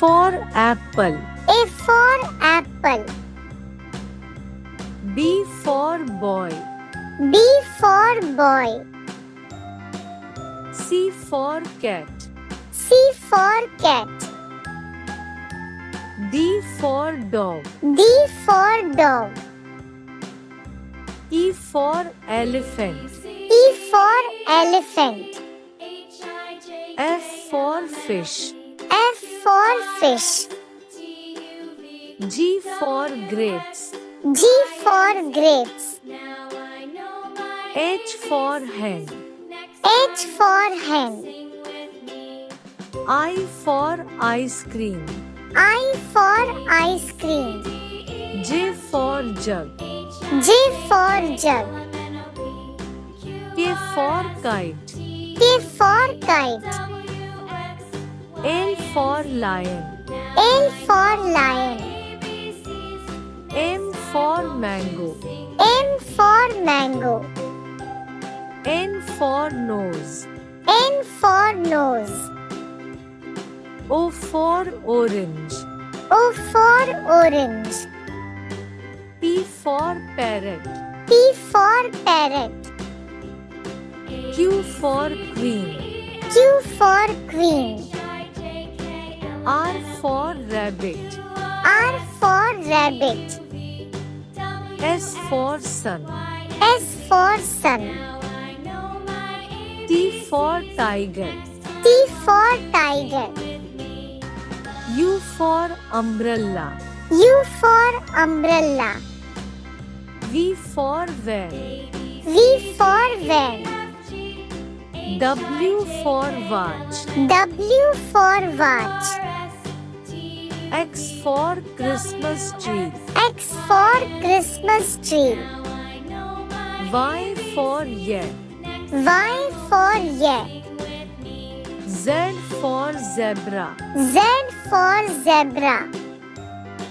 for apple. A for apple. B for boy. B for boy. C for cat. C for cat. D for dog. D for dog. E for elephant. E for elephant. F for fish. F for fish. G for grapes. G for grapes. H for hen. H for hen. I for ice cream. I for ice cream. J for jug. J for jug. K for kite. K for kite. L for lion. L for lion. M for mango. M for mango. N for nose. N for nose. O for orange. O for orange. P for parrot. P for parrot. Q for queen. Q for queen. R for rabbit. R for rabbit. S for sun. S for sun. T for tiger. T for tiger. U for umbrella. U for umbrella. V for van. V for van. W for watch. W for watch. X for Christmas tree. X for Christmas tree. Y for yak. Y for yak. Z for zebra. Z for zebra.